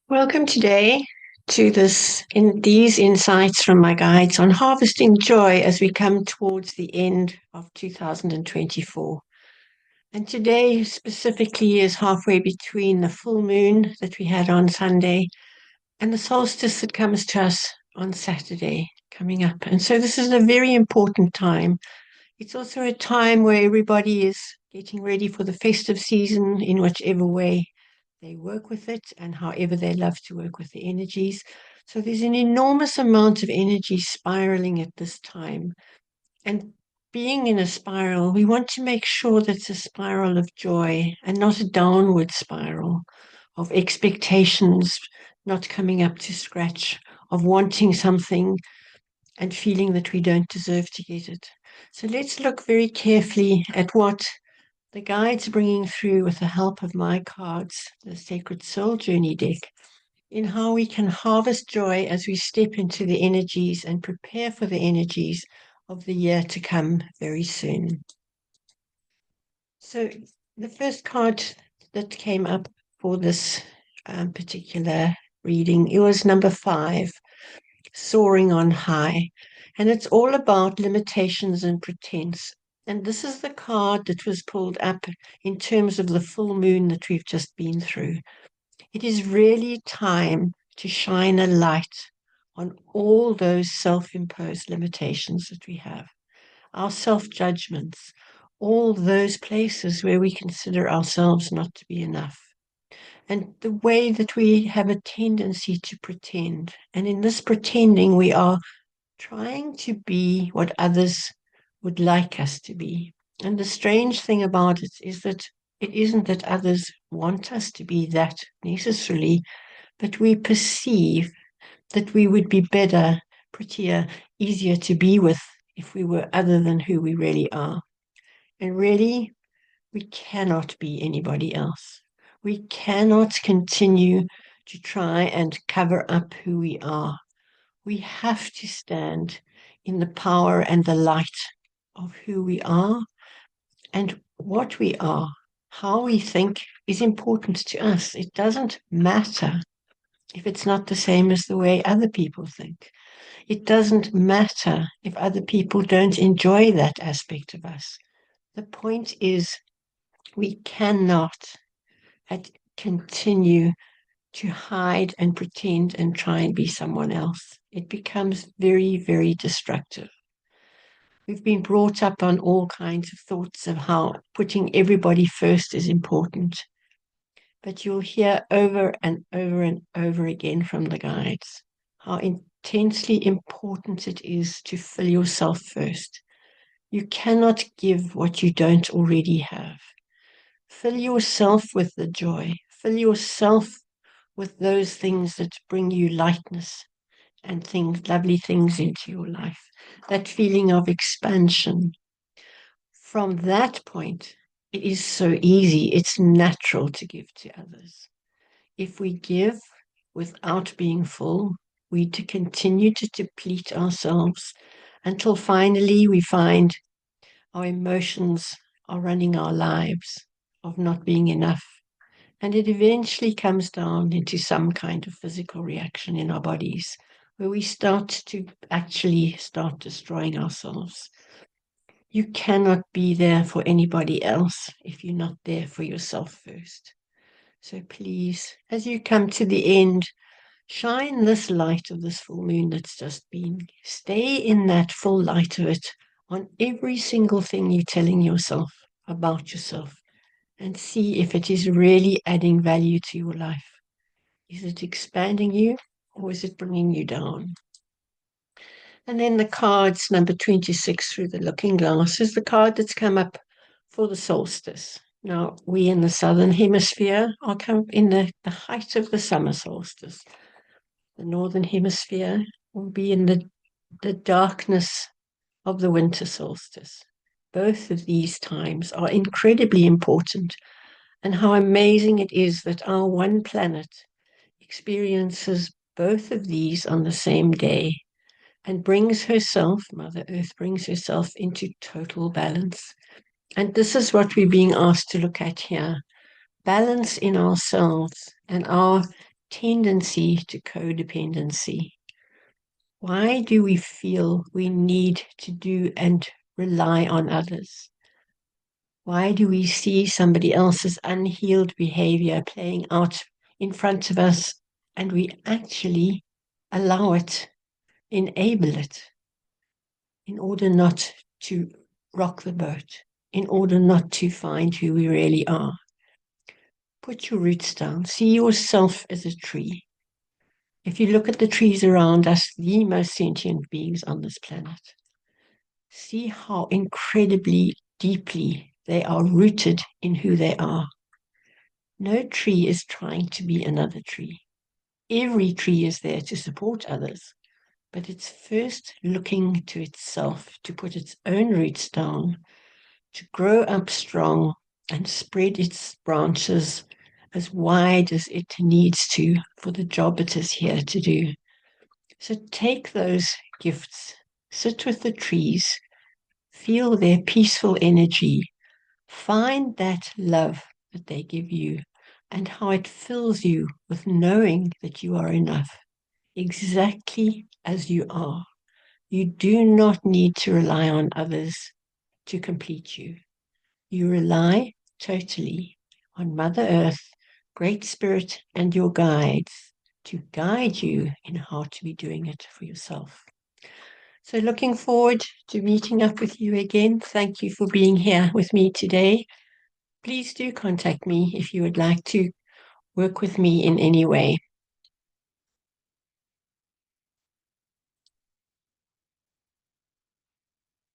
Welcome today to these insights from my guides on harvesting joy as we come towards the end of 2024. And today specifically is halfway between the full moon that we had on Sunday and the solstice that comes to us on Saturday coming up. And so this is a very important time. It's also a time where everybody is getting ready for the festive season in whichever way they work with it and however they love to work with the energies. So there's an enormous amount of energy spiraling at this time. And being in a spiral, we want to make sure that it's a spiral of joy and not a downward spiral of expectations not coming up to scratch, of wanting something and feeling that we don't deserve to get it. So let's look very carefully at what the guides bringing through with the help of my cards, the Sacred Soul Journey deck, in how we can harvest joy as we step into the energies and prepare for the energies of the year to come very soon. So the first card that came up for this particular reading, it was number 5, Soaring on High. And it's all about limitations and pretense. And this is the card that was pulled up in terms of the full moon that we've just been through. It is really time to shine a light on all those self-imposed limitations that we have, our self-judgments, all those places where we consider ourselves not to be enough, and the way that we have a tendency to pretend. And in this pretending, we are trying to be what others would like us to be. And the strange thing about it is that it isn't that others want us to be that necessarily, but we perceive that we would be better, prettier, easier to be with if we were other than who we really are. And really, we cannot be anybody else. We cannot continue to try and cover up who we are. We have to stand in the power and the light of who we are and what we are. How we think is important to us. It doesn't matter if it's not the same as the way other people think. It doesn't matter if other people don't enjoy that aspect of us. The point is, we cannot continue to hide and pretend and try and be someone else. It becomes very, very destructive. We've been brought up on all kinds of thoughts of how putting everybody first is important. But you'll hear over and over and over again from the guides how intensely important it is to fill yourself first. You cannot give what you don't already have. Fill yourself with the joy. Fill yourself with those things that bring you lightness and things, lovely things into your life. That feeling of expansion. From that point, it is so easy. It's natural to give to others. If we give without being full, we to continue to deplete ourselves until finally we find our emotions are running our lives of not being enough. And it eventually comes down into some kind of physical reaction in our bodies where we start destroying ourselves. You cannot be there for anybody else if you're not there for yourself first. So please, as you come to the end, shine this light of this full moon that's just been. Stay in that full light of it on every single thing you're telling yourself about yourself and see if it is really adding value to your life. Is it expanding you or is it bringing you down? And then the cards, number 26 through the looking glass, is the card that's come up for the solstice. Now, we in the southern hemisphere are in the height of the summer solstice. The northern hemisphere will be in the darkness of the winter solstice. Both of these times are incredibly important, and how amazing it is that our one planet experiences both of these on the same day and brings herself, Mother Earth brings herself into total balance. And this is what we're being asked to look at here. Balance in ourselves and our tendency to codependency. Why do we feel we need to do and rely on others? Why do we see somebody else's unhealed behavior playing out in front of us and we actually allow it, enable it, in order not to rock the boat, in order not to find who we really are? Put your roots down. See yourself as a tree. If you look at the trees around us, the most sentient beings on this planet, see how incredibly deeply they are rooted in who they are. No tree is trying to be another tree. Every tree is there to support others, but it's first looking to itself to put its own roots down, to grow up strong and spread its branches as wide as it needs to for the job it is here to do. So take those gifts, sit with the trees, feel their peaceful energy, find that love that they give you and how it fills you with knowing that you are enough, exactly as you are. You do not need to rely on others to complete you. You rely totally on Mother Earth, Great Spirit, and your guides to guide you in how to be doing it for yourself. So looking forward to meeting up with you again. Thank you for being here with me today. Please do contact me if you would like to work with me in any way.